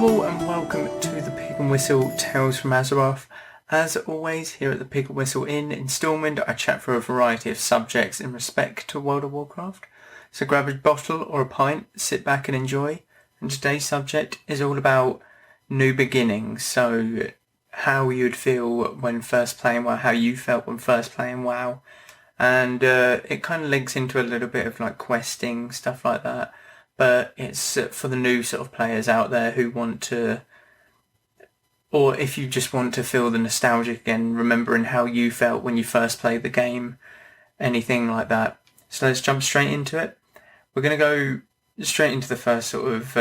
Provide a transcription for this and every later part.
Hello and welcome to the Pig and Whistle Tales from Azeroth. As always, here at the Pig and Whistle Inn in Stormwind, I chat for a variety of subjects in respect to World of Warcraft. So grab a bottle or a pint, sit back and enjoy. And today's subject is all about new beginnings. So how you'd feel when first playing WoW, how you felt when first playing WoW. And it kind of links into a little bit of like questing, stuff like that. But it's for the new sort of players out there who want to, or if you just want to feel the nostalgia again, remembering how you felt when you first played the game, anything like that. So let's jump straight into it. We're going to go straight into the first sort of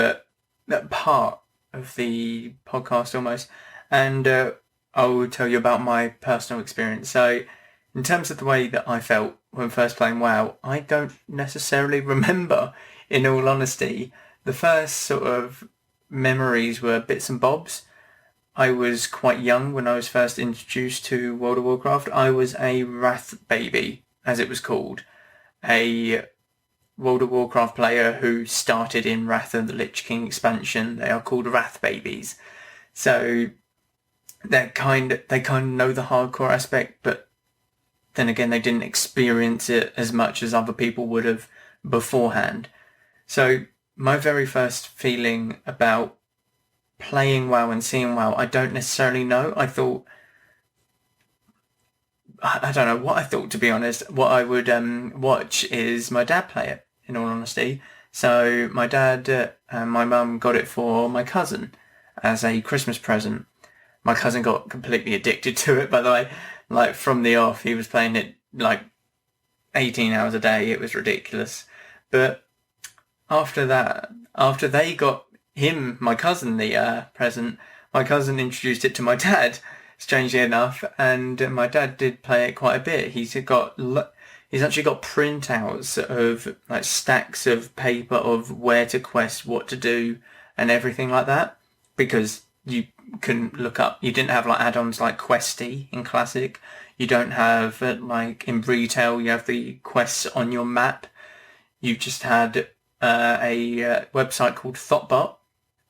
part of the podcast almost, and I'll tell you about my personal experience. So in terms of the way that I felt when first playing WoW, I don't necessarily remember, in all honesty. The first sort of memories were bits and bobs. I was quite young when I was first introduced to World of Warcraft. I was a Wrath baby, as it was called. A World of Warcraft player who started in Wrath of the Lich King expansion. They are called Wrath babies. So they kind of know the hardcore aspect, but then again they didn't experience it as much as other people would have beforehand. So my very first feeling about playing WoW and seeing WoW, I don't necessarily know. I don't know what I thought, to be honest. What I would watch is my dad play it, in all honesty. So my dad and my mum got it for my cousin as a Christmas present. My cousin got completely addicted to it, by the way. Like from the off, he was playing it like 18 hours a day. It was ridiculous. But after that, after they got him, my cousin, the present, my cousin introduced it to my dad, strangely enough, and my dad did play it quite a bit. He's actually got printouts of like stacks of paper of where to quest, what to do, and everything like that, because you can look up. You didn't have like add-ons like Questy in Classic. You don't have like in Retail. You have the quests on your map. You just had a website called Thoughtbot,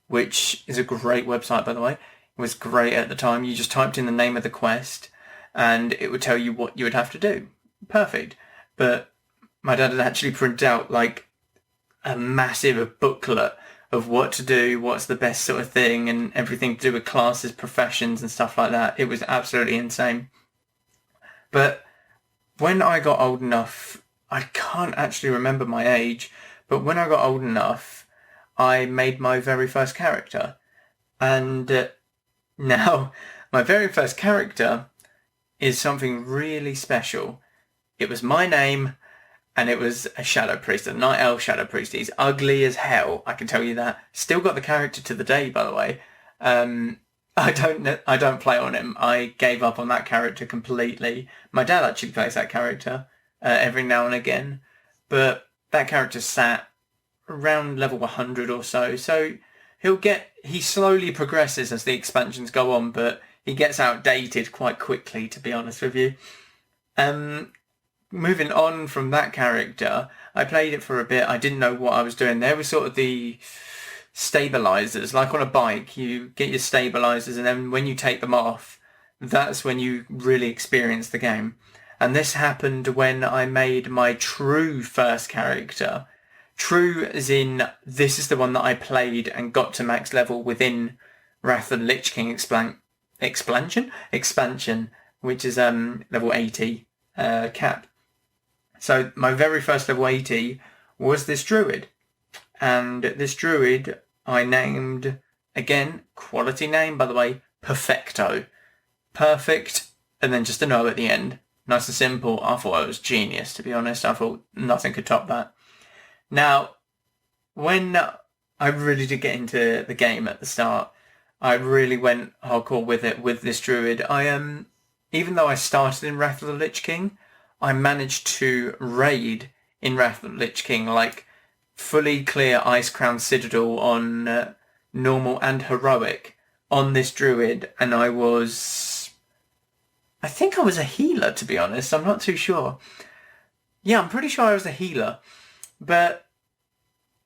which is a great website, by the way. It was great at the time. You just typed in the name of the quest and it would tell you what you would have to do. Perfect. But my dad had actually printed out like a massive booklet of what to do, what's the best sort of thing, and everything to do with classes, professions and stuff like that. It was absolutely insane. But when I got old enough, I can't actually remember my age, but when I got old enough, I made my very first character. And now, my very first character is something really special. It was my name, and it was a Shadow Priest, a Night Elf Shadow Priest. He's ugly as hell, I can tell you that. Still got the character to the day, by the way. I don't play on him. I gave up on that character completely. My dad actually plays that character every now and again, but that character sat around level 100 or so. So he slowly progresses as the expansions go on, but he gets outdated quite quickly, to be honest with you. Moving on from that character, I played it for a bit. I didn't know what I was doing. There was sort of the stabilizers, like on a bike, you get your stabilizers, and then when you take them off, that's when you really experience the game. And this happened when I made my true first character. True as in, this is the one that I played and got to max level within Wrath of the Lich King expansion, which is level 80 cap. So my very first level 80 was this druid. And this druid I named, again, quality name by the way, Perfecto. Perfect, and then just an O at the end. Nice and simple. I thought I was genius, to be honest. I thought nothing could top that. Now, when I really did get into the game at the start, I really went hardcore with it, with this druid. Even though I started in Wrath of the Lich King, I managed to raid in Wrath of the Lich King, like fully clear Ice Crown Citadel on normal and heroic on this druid, and I think I was a healer, to be honest. I'm not too sure. Yeah, I'm pretty sure I was a healer. But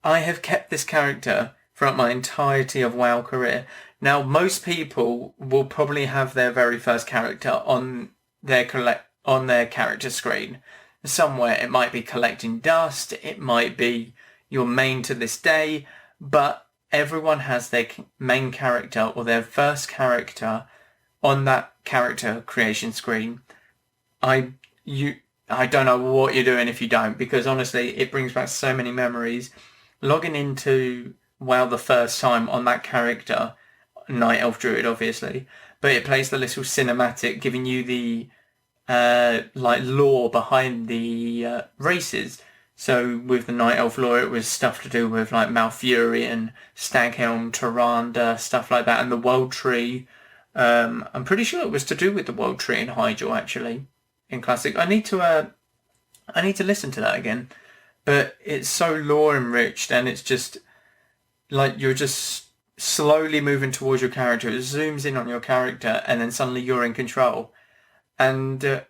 I have kept this character throughout my entirety of WoW career. Now, most people will probably have their very first character on their character screen. Somewhere it might be collecting dust, it might be your main to this day, but everyone has their main character or their first character on that character creation screen. I don't know what you're doing if you don't, because honestly, it brings back so many memories. Logging into WoW the first time on that character, Night Elf Druid obviously, but it plays the little cinematic giving you the lore behind the races. So with the Night Elf lore, it was stuff to do with like Malfurion, Staghelm, Tyrande, stuff like that, and the World Tree. I'm pretty sure it was to do with the World Tree in Hyjal actually, in Classic. I need to listen to that again, but it's so lore enriched, and it's just like you're just slowly moving towards your character. It zooms in on your character, and then suddenly you're in control. And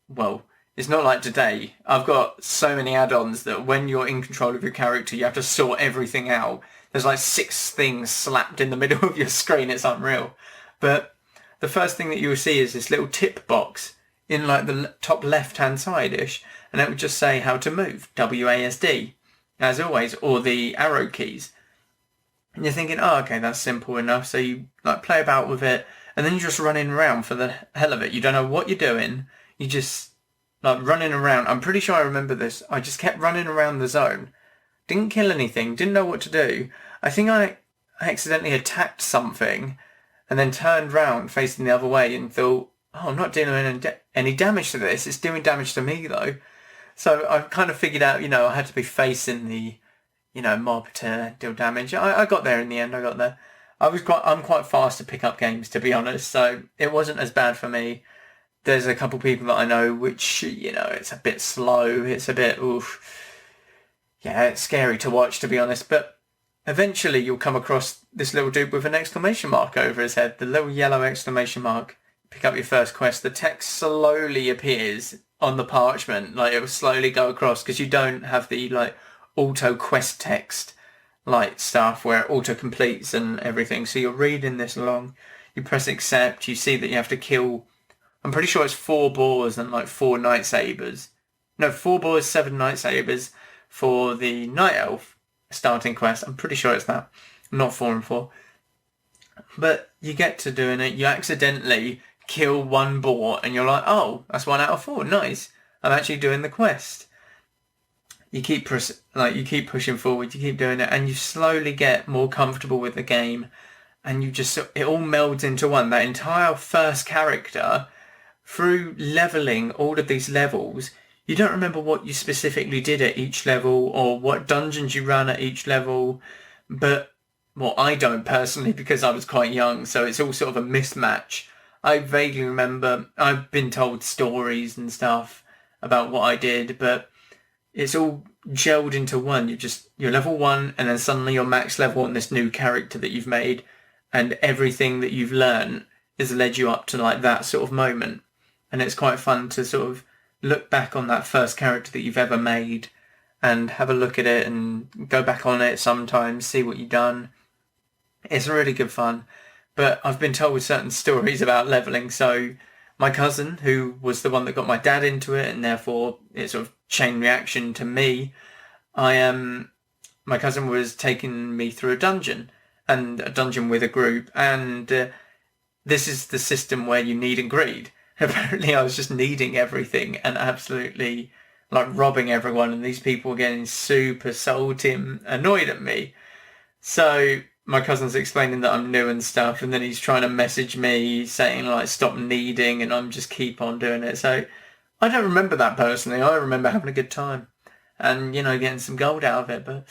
well, it's not like today. I've got so many add-ons that when you're in control of your character, you have to sort everything out. There's like 6 things slapped in the middle of your screen. It's unreal. But the first thing that you will see is this little tip box in like the top left-hand side-ish, and it would just say how to move, WASD, as always, or the arrow keys. And you're thinking, oh, okay, that's simple enough. So you like play about with it, and then you're just running around for the hell of it. You don't know what you're doing. You just like running around. I'm pretty sure I remember this. I just kept running around the zone. Didn't kill anything. Didn't know what to do. I think I accidentally attacked something and then turned round facing the other way and thought, oh, I'm not doing any damage to this. It's doing damage to me though. So I kind of figured out, I had to be facing the, mob to deal damage. I got there in the end. I got there. I'm quite fast to pick up games, to be honest, so it wasn't as bad for me. There's a couple people that I know which, it's a bit slow, it's a bit, yeah, it's scary to watch, to be honest, but eventually you'll come across this little dude with an exclamation mark over his head, the little yellow exclamation mark. Pick up your first quest, the text slowly appears on the parchment, like it will slowly go across, because you don't have the, like, auto quest text like stuff where it auto completes and everything. So you're reading this along, you press accept, you see that you have to kill, I'm pretty sure it's 4 boars and like 4 night sabers. No, 4 boars, 7 night sabers for the night elf starting quest. I'm pretty sure it's that, not 4 and 4. But you get to doing it, you accidentally kill 1 boar and you're like, oh, that's 1 out of 4, nice. I'm actually doing the quest. You keep pushing forward, you keep doing it, and you slowly get more comfortable with the game, and it all melds into one. That entire first character, through leveling all of these levels, you don't remember what you specifically did at each level or what dungeons you ran at each level, but, well, I don't personally because I was quite young, so it's all sort of a mismatch. I vaguely remember, I've been told stories and stuff about what I did, but it's all gelled into one. You're level 1 and then suddenly you're max level on this new character that you've made, and everything that you've learned has led you up to like that sort of moment. And it's quite fun to sort of look back on that first character that you've ever made and have a look at it and go back on it sometimes, see what you've done. It's really good fun. But I've been told certain stories about leveling, so my cousin, who was the one that got my dad into it, and therefore it sort of chain reaction to me, my cousin was taking me through a dungeon with a group, and this is the system where you need and greed. Apparently I was just needing everything and absolutely like robbing everyone, and these people were getting super salty and annoyed at me. So my cousin's explaining that I'm new and stuff, and then he's trying to message me saying like stop needing, and I'm just keep on doing it. So I don't remember that personally. I remember having a good time and, getting some gold out of it. But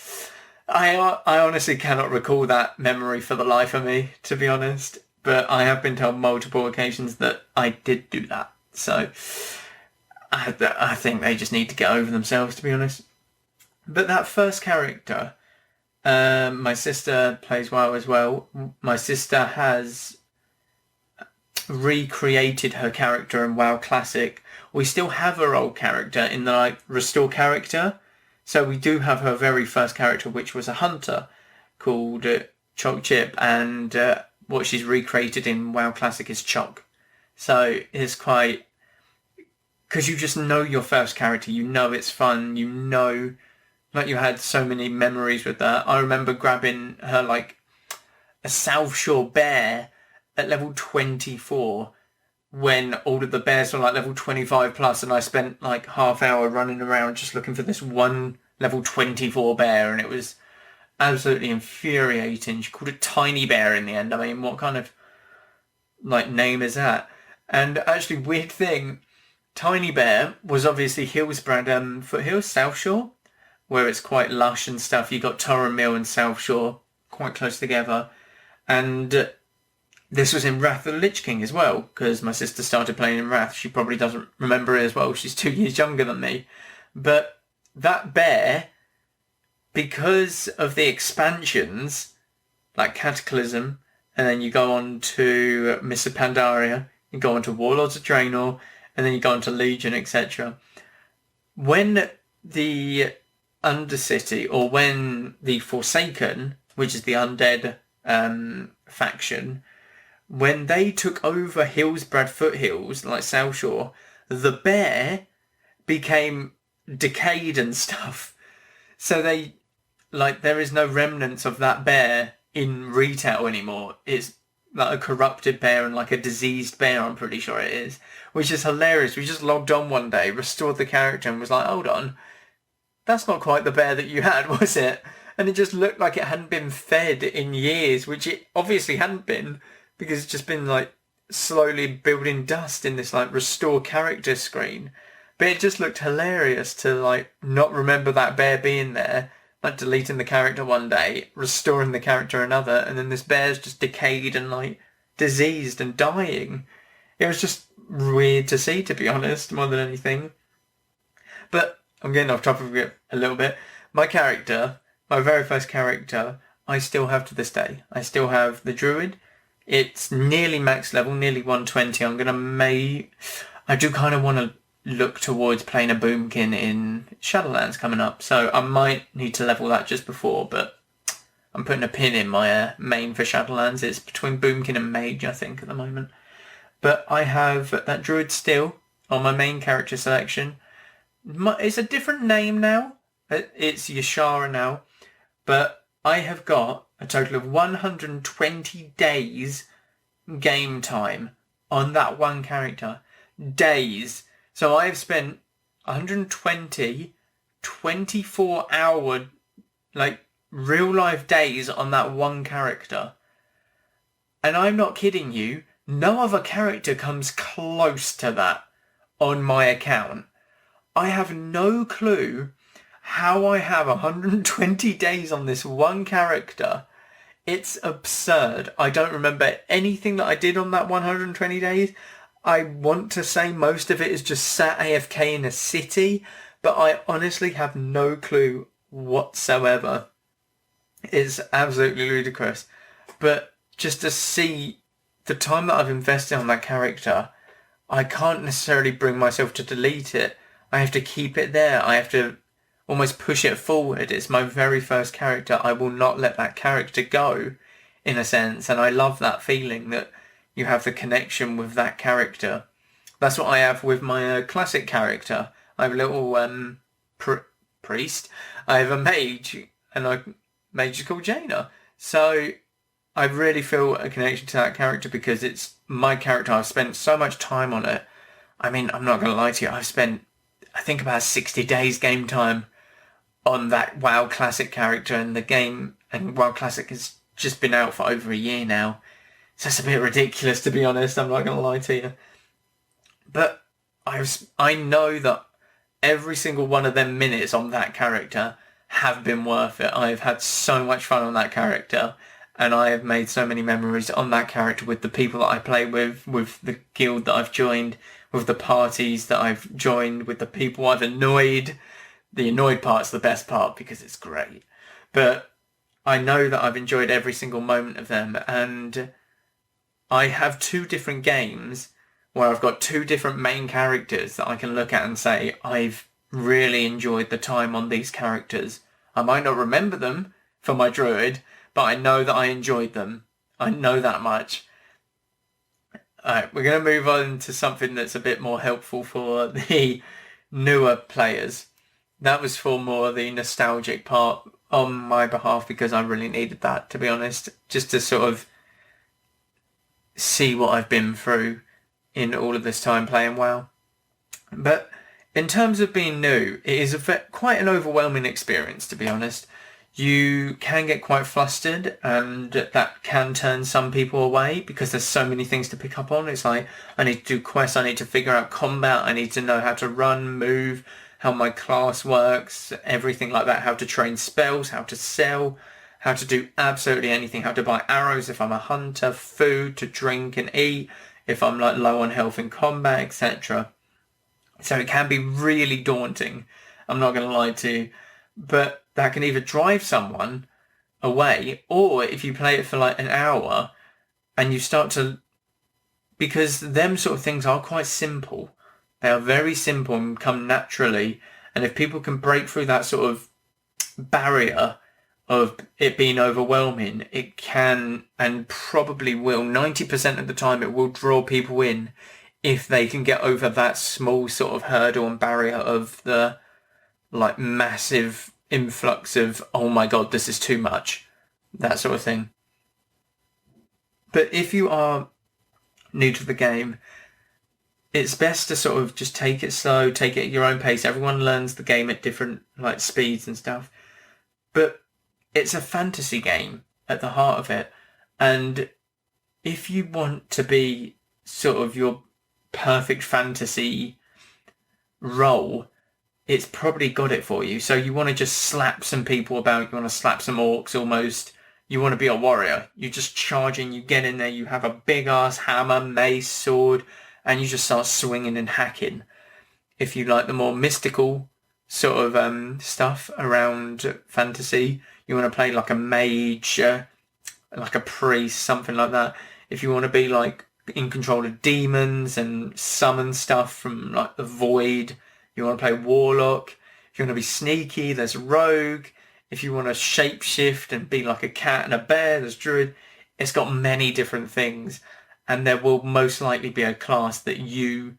I honestly cannot recall that memory for the life of me, to be honest. But I have been told multiple occasions that I did do that. So I think they just need to get over themselves, to be honest. But that first character, my sister plays WoW as well. My sister has recreated her character in WoW Classic. We still have her old character in the restore character. So we do have her very first character, which was a hunter. called Choc Chip, and what she's recreated in WoW Classic is Choc. So it's quite... because you just know your first character, you know it's fun, you know... like you had so many memories with that. I remember grabbing her like a South Shore bear at level 24 when all of the bears were like level 25 plus, and I spent like half hour running around just looking for this one level 24 bear, and it was absolutely infuriating. She called it Tiny Bear in the end. I mean, what kind of like name is that? And actually, weird thing, Tiny Bear was obviously Hillsbrad Foothills, South Shore, where it's quite lush and stuff. You got Torren Mill and South Shore quite close together. And this was in Wrath of the Lich King as well, because my sister started playing in Wrath. She probably doesn't remember it as well. She's 2 years younger than me. But that bear, because of the expansions, like Cataclysm, and then you go on to Mists of Pandaria, you go on to Warlords of Draenor, and then you go on to Legion, etc. When the Undercity, or when the Forsaken, which is the undead faction, when they took over Hillsbrad Foothills, like South Shore, the bear became decayed and stuff. So they, like, there is no remnants of that bear in retail anymore. It's like a corrupted bear and like a diseased bear, I'm pretty sure it is, which is hilarious. We just logged on one day, restored the character, and was like, hold on, that's not quite the bear that you had, was it? And it just looked like it hadn't been fed in years, which it obviously hadn't been, because it's just been like slowly building dust in this like restore character screen. But it just looked hilarious to like not remember that bear being there, like deleting the character one day, restoring the character another, and then this bear's just decayed and like diseased and dying. It was just weird to see, to be honest, more than anything. But I'm getting off topic of it a little bit. My character, my very first character, I still have to this day. I still have the Druid. It's nearly max level, nearly 120. I do kind of want to look towards playing a Boomkin in Shadowlands coming up, so I might need to level that just before, but I'm putting a pin in my main for Shadowlands. It's between Boomkin and Mage, I think, at the moment. But I have that Druid still on my main character selection. It's a different name now. It's Yashara now. But I have got a total of 120 days game time on that one character. Days. So I have spent 120 24-hour like real life days on that one character. And I'm not kidding you, no other character comes close to that on my account. I have no clue how I have 120 days on this one character. It's absurd. I don't remember anything that I did on that 120 days. I want to say most of it is just sat AFK in a city, but I honestly have no clue whatsoever. It's absolutely ludicrous. But just to see the time that I've invested on that character, I can't necessarily bring myself to delete it. I have to keep it there. I have to almost push it forward. It's my very first character. I will not let that character go, in a sense. And I love that feeling that you have the connection with that character. That's what I have with my classic character. I have a little priest. I have a mage, and my mage is called Jaina. So I really feel a connection to that character because it's my character. I've spent so much time on it. I mean, I'm not going to lie to you. I've spent, I think, about 60 days game time on that WoW Classic character, and the game and WoW Classic has just been out for over a year now. So it's a bit ridiculous, to be honest. I'm not going to lie to you. But I know that every single one of them minutes on that character have been worth it. I've had so much fun on that character, and I have made so many memories on that character with the people that I play with the guild that I've joined, with the parties that I've joined, with the people I've annoyed. The annoyed part's the best part because it's great. But I know that I've enjoyed every single moment of them, and I have 2 different games where I've got 2 different main characters that I can look at and say, I've really enjoyed the time on these characters. I might not remember them for my druid, but I know that I enjoyed them. I know that much. Alright, we're going to move on to something that's a bit more helpful for the newer players. That was for more the nostalgic part on my behalf, because I really needed that, to be honest, just to sort of see what I've been through in all of this time playing WoW. But in terms of being new, it is quite an overwhelming experience, to be honest. You can get quite flustered, and that can turn some people away because there's so many things to pick up on. It's like, I need to do quests, I need to figure out combat, I need to know how to run, move, how my class works, everything like that, how to train spells, how to sell, how to do absolutely anything, how to buy arrows if I'm a hunter, food to drink and eat, if I'm like low on health in combat, etc. So it can be really daunting, I'm not going to lie to you, but that can either drive someone away, or if you play it for like an hour and you start to, because them sort of things are quite simple. They are very simple and come naturally. And if people can break through that sort of barrier of it being overwhelming, it can, and probably will, 90% of the time it will draw people in if they can get over that small sort of hurdle and barrier of the like massive influx of, oh my god, this is too much, that sort of thing. But if you are new to the game, it's best to sort of just take it slow, take it at your own pace. Everyone learns the game at different like speeds and stuff. But it's a fantasy game at the heart of it. And if you want to be sort of your perfect fantasy role, it's probably got it for you. So you want to just slap some people about, you want to slap some orcs almost. You want to be a warrior. You just charge in, you get in there, you have a big ass hammer, mace, sword, and you just start swinging and hacking. If you like the more mystical sort of stuff around fantasy, you want to play like a mage, like a priest, something like that. If you want to be like in control of demons and summon stuff from like the void, you want to play warlock. If you want to be sneaky, there's rogue. If you want to shapeshift and be like a cat and a bear, there's druid. It's got many different things, and there will most likely be a class that you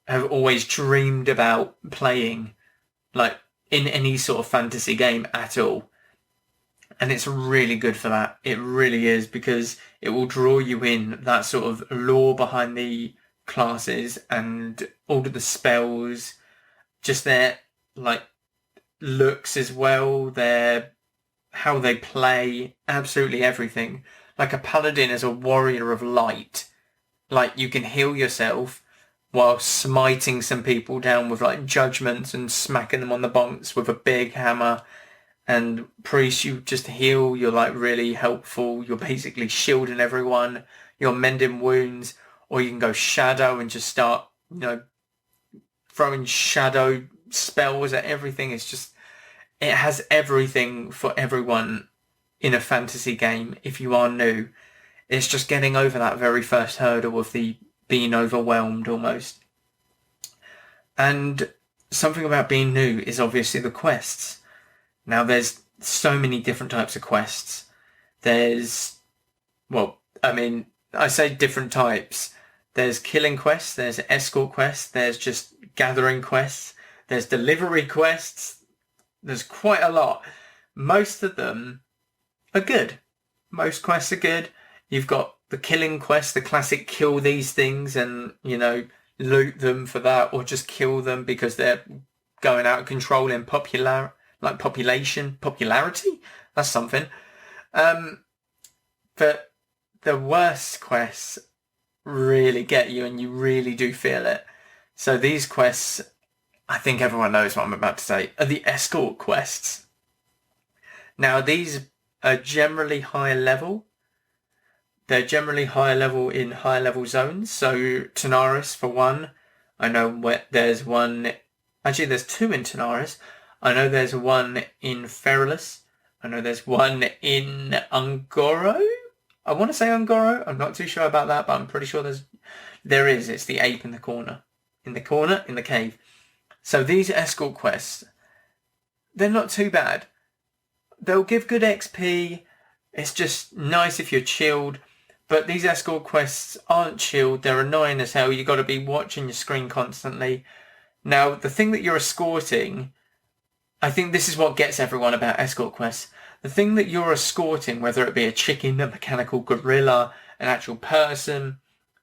have always dreamed about playing, like in any sort of fantasy game at all. And it's really good for that. It really is, because it will draw you in, that sort of lore behind the classes and all of the spells, just their like looks as well, their how they play, absolutely everything. Like a paladin is a warrior of light. Like you can heal yourself while smiting some people down with like judgments and smacking them on the bonks with a big hammer. And priest, you just heal, you're like really helpful, you're basically shielding everyone, you're mending wounds, or you can go shadow and just start, you know, throwing shadow spells at everything. It's just, it has everything for everyone in a fantasy game. If you are new, it's just getting over that very first hurdle of the being overwhelmed almost. And something about being new is obviously the quests. Now there's so many different types of quests. There's, well, I mean, I say different types. There's killing quests, there's escort quests, there's just gathering quests, there's delivery quests. There's quite a lot. Most of them are good. Most quests are good. You've got the killing quest, the classic kill these things and, you know, loot them for that, or just kill them because they're going out of control in popularity. That's something. But the worst quests really get you, and you really do feel it. So these quests, I think everyone knows what I'm about to say, are the escort quests. Now these are generally higher level. They're generally higher level in higher level zones. So Tanaris for one. I know where there's one. Actually, there's two in Tanaris. I know there's one in Feralus. I know there's one in Ungoro. I want to say Ungoro. I'm not too sure about that, but I'm pretty sure there is. It's the ape in the corner. In the cave. So these escort quests, they're not too bad. They'll give good XP. It's just nice if you're chilled, but these escort quests aren't chilled. They're annoying as hell. You got to be watching your screen constantly. Now, the thing that you're escorting, I think this is what gets everyone about escort quests. The thing that you're escorting, whether it be a chicken, a mechanical gorilla, an actual person,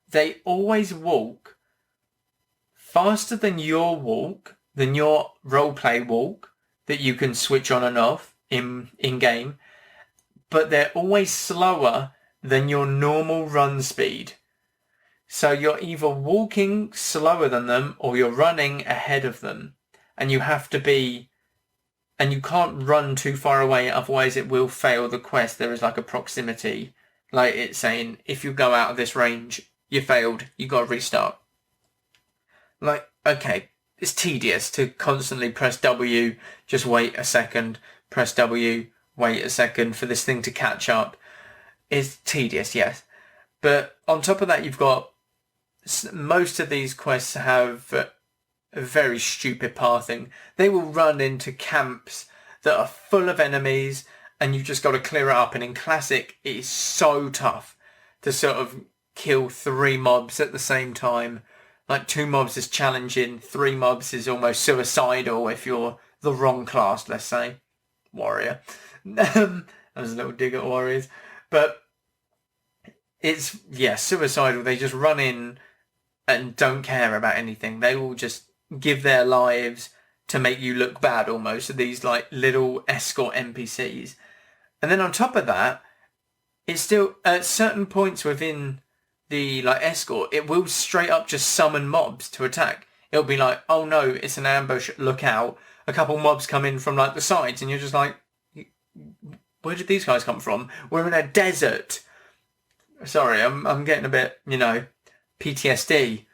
they always walk faster than your roleplay walk that you can switch on and off in-game, but they're always slower than your normal run speed. So you're either walking slower than them or you're running ahead of them. And you can't run too far away, otherwise it will fail the quest. There is like a proximity, like it's saying, if you go out of this range, you failed, you got to restart. Like, okay, it's tedious to constantly press W, just wait a second, press W, wait a second for this thing to catch up. It's tedious, yes. But on top of that, you've got, most of these quests have a very stupid pathing. They will run into camps that are full of enemies and you've just got to clear it up. And in Classic, it is so tough to sort of kill 3 mobs at the same time. Like 2 mobs is challenging, 3 mobs is almost suicidal if you're the wrong class, let's say. Warrior. That was a little dig at warriors. But it's, yeah, suicidal. They just run in and don't care about anything. They will just give their lives to make you look bad almost, these like little escort NPCs. And then on top of that, it's still at certain points within the like escort, it will straight up just summon mobs to attack. It'll be like, oh no, it's an ambush, look out. A couple mobs come in from like the sides and you're just like, where did these guys come from? We're in a desert. Sorry, I'm getting a bit, PTSD.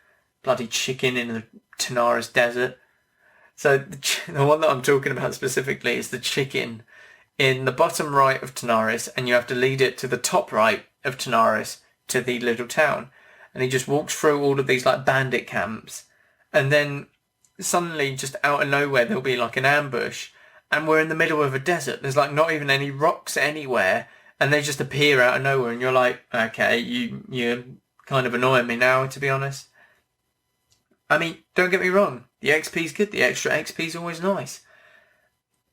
Bloody chicken in the Tanaris desert. So the one that I'm talking about specifically is the chicken in the bottom right of Tanaris, and you have to lead it to the top right of Tanaris to the little town. And he just walks through all of these like bandit camps, and then suddenly just out of nowhere there'll be like an ambush, and we're in the middle of a desert. There's like not even any rocks anywhere, and they just appear out of nowhere, and you're like, okay, you're kind of annoying me now, to be honest. I mean, don't get me wrong, the XP's good, the extra XP's always nice.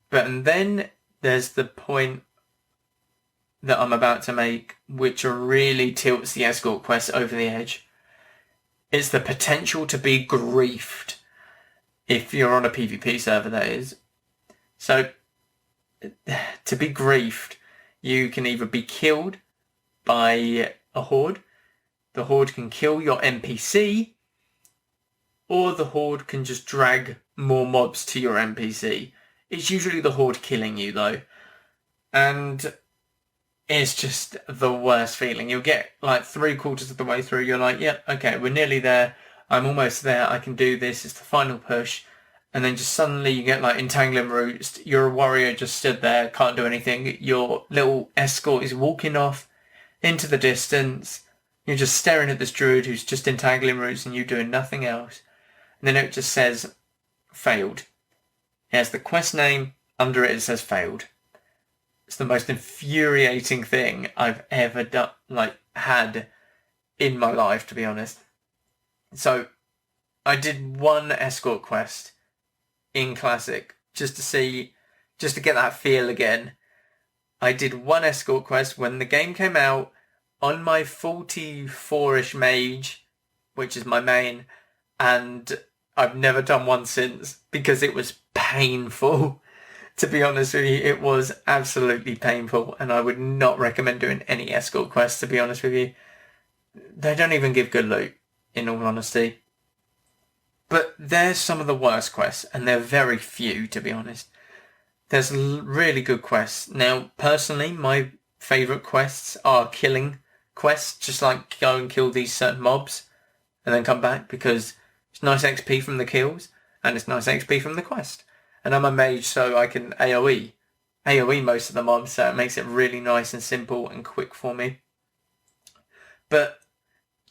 But and then there's the point that I'm about to make, which really tilts the escort quest over the edge. It's the potential to be griefed, if you're on a PvP server, that is. So, to be griefed, you can either be killed by a horde, the horde can kill your NPC, or the horde can just drag more mobs to your NPC. It's usually the horde killing you though. And it's just the worst feeling. You'll get like 3/4 of the way through, you're like, yep, okay, we're nearly there. I'm almost there, I can do this, it's the final push. And then just suddenly you get like entangling roots, you're a warrior just stood there, can't do anything. Your little escort is walking off into the distance. You're just staring at this druid who's just entangling roots and you doing nothing else. And then it just says, failed. It has the quest name, under it says failed. It's the most infuriating thing I've ever had in my life, to be honest. So, I did one escort quest in Classic, just to get that feel again. I did one escort quest when the game came out on my 44-ish mage, which is my main, and I've never done one since because it was painful. To be honest with you, it was absolutely painful, and I would not recommend doing any escort quests, to be honest with you. They don't even give good loot, in all honesty. But they're some of the worst quests, and they're very few, to be honest. There's really good quests. Now, personally, my favourite quests are killing quests, just like go and kill these certain mobs, and then come back, because it's nice XP from the kills, and it's nice XP from the quest. And I'm a mage, so I can AoE most of the mobs, so it makes it really nice and simple and quick for me. But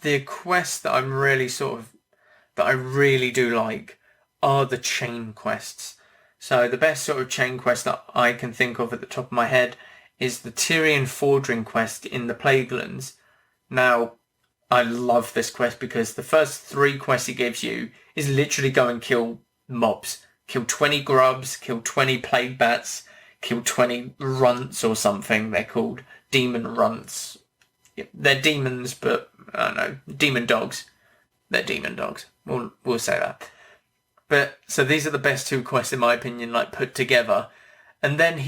the quests that I'm really that I really do like are the chain quests. So the best sort of chain quest that I can think of at the top of my head is the Tyrion Fordring quest in the Plaguelands. Now, I love this quest because the first 3 quests he gives you is literally go and kill mobs. Kill 20 grubs, kill 20 plague bats, kill 20 runts or something. They're called demon runts. They're demons, but I don't know, demon dogs. They're demon dogs. We'll say that. But so these are the best 2 quests in my opinion, like put together. And then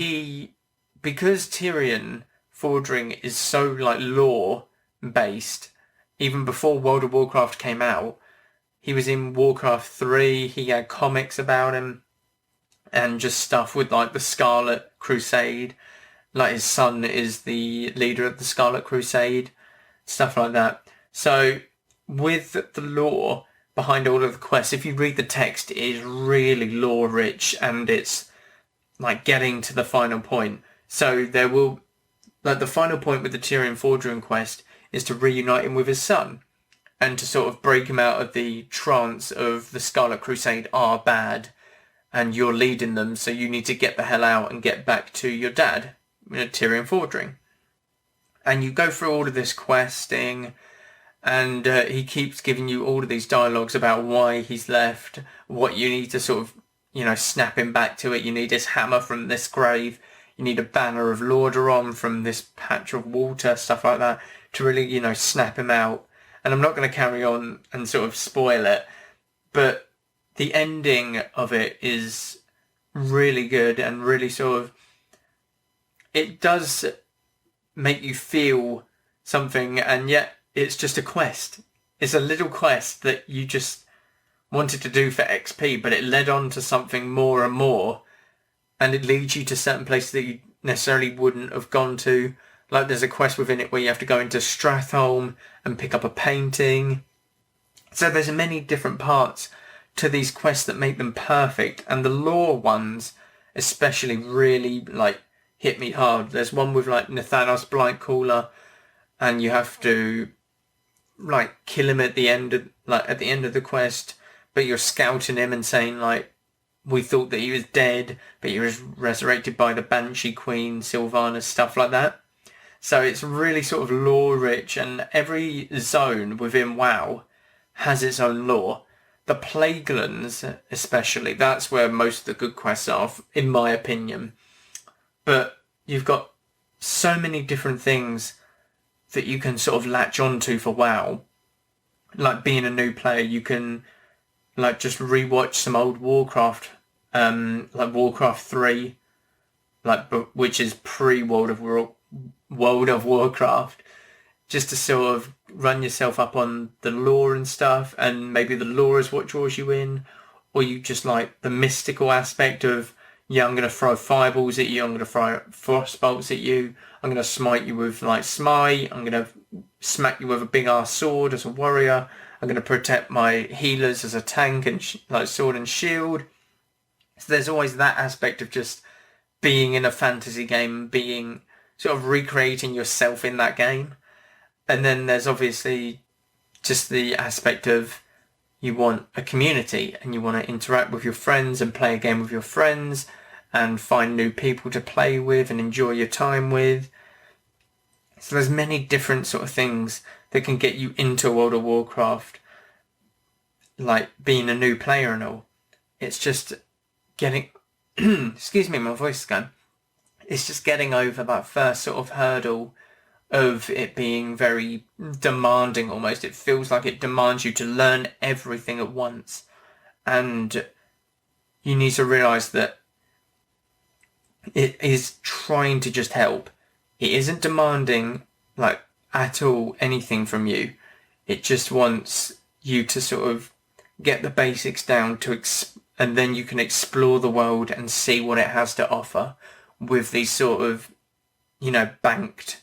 because Tyrion Fordring is so like lore based, even before World of Warcraft came out, he was in Warcraft 3, he had comics about him, and just stuff with like the Scarlet Crusade, like his son is the leader of the Scarlet Crusade, stuff like that. So with the lore behind all of the quests, if you read the text, it is really lore rich, and it's like getting to the final point. So there will, like the final point with the Tyrion Fordring quest is to reunite him with his son and to sort of break him out of the trance of the Scarlet Crusade are bad and you're leading them, so you need to get the hell out and get back to your dad, Tyrion Fordring. And you go through all of this questing, and he keeps giving you all of these dialogues about why he's left, what you need to sort of, snap him back to it. You need his hammer from this grave. You need a banner of Lordaeron from this patch of water, stuff like that, to really, snap him out. And I'm not going to carry on and sort of spoil it, but the ending of it is really good and really sort of, it does make you feel something, and yet it's just a quest. It's a little quest that you just wanted to do for XP, but it led on to something more and more, and it leads you to certain places that you necessarily wouldn't have gone to. Like there's a quest within it where you have to go into Stratholme and pick up a painting. So there's many different parts to these quests that make them perfect, and the lore ones especially really like hit me hard. There's one with like Nathanos Blightcaller, and you have to like kill him at the end of the quest, but you're scouting him and saying like, we thought that he was dead, but he was resurrected by the Banshee Queen, Sylvanas, stuff like that. So it's really sort of lore rich, and every zone within WoW has its own lore. The Plaguelands especially, that's where most of the good quests are, in my opinion. But you've got so many different things that you can sort of latch onto for WoW. Like being a new player, you can like just rewatch some old Warcraft, like Warcraft 3, which is pre-World of Warcraft, just to sort of run yourself up on the lore and stuff, and maybe the lore is what draws you in, or you just like the mystical aspect of, I'm going to throw fireballs at you, I'm going to throw frost bolts at you, I'm going to smite you with like smite, I'm going to smack you with a big ass sword as a warrior, I'm going to protect my healers as a tank and like sword and shield. So there's always that aspect of just being in a fantasy game, being sort of recreating yourself in that game. And then there's obviously just the aspect of you want a community and you want to interact with your friends and play a game with your friends and find new people to play with and enjoy your time with. So there's many different sort of things that can get you into World of Warcraft, like being a new player and all. It's just getting, excuse me, my voice is gone. It's just getting over that first sort of hurdle of it being very demanding almost. It feels like it demands you to learn everything at once. And you need to realise that it is trying to just help. It isn't demanding like at all anything from you. It just wants you to sort of get the basics down and then you can explore the world and see what it has to offer with these sort of, banked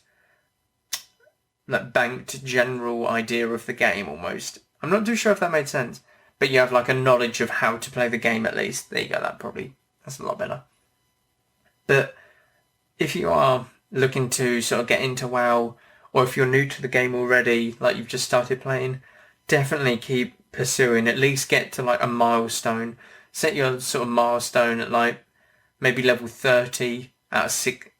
general idea of the game almost. I'm not too sure if that made sense, but you have like a knowledge of how to play the game at least. There you go, that's a lot better. But if you are looking to sort of get into WoW, or if you're new to the game already, like you've just started playing, definitely keep pursuing, at least get to like a milestone. Set your sort of milestone at like maybe level 30 out of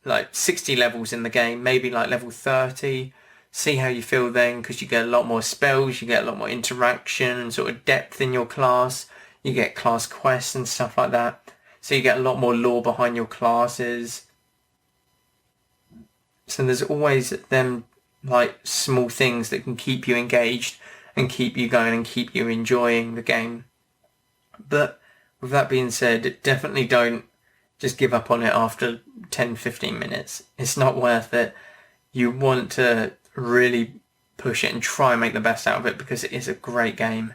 like 60 levels in the game, maybe like level 30. See how you feel then, because you get a lot more spells, you get a lot more interaction, sort of depth in your class. You get class quests and stuff like that. So you get a lot more lore behind your classes. So there's always them like small things that can keep you engaged and keep you going and keep you enjoying the game. But with that being said, definitely don't just give up on it after 10-15 minutes. It's not worth it. You want to really push it and try and make the best out of it, because it is a great game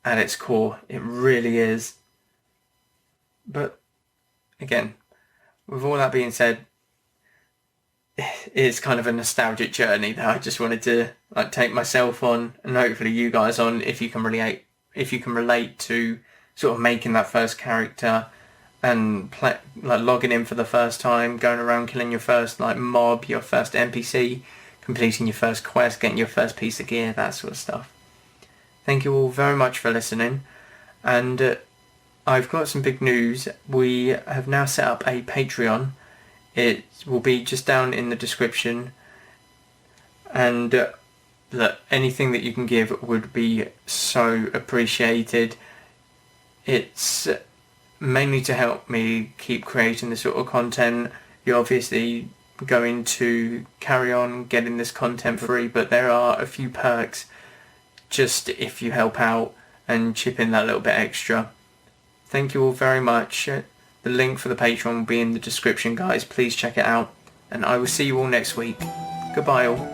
at its core. It really is. But again, with all that being said, it's kind of a nostalgic journey that I just wanted to like take myself on, and hopefully you guys on, if you can relate to sort of making that first character and like logging in for the first time, going around killing your first like mob, your first NPC, completing your first quest, getting your first piece of gear, that sort of stuff. Thank you all very much for listening, and I've got some big news. We have now set up a Patreon. It will be just down in the description, and look, anything that you can give would be so appreciated. It's mainly to help me keep creating this sort of content. You're obviously going to carry on getting this content for free, but there are a few perks just if you help out and chip in that little bit extra. Thank you all very much. The link for the Patreon will be in the description, guys. Please check it out, and I will see you all next week. Goodbye all.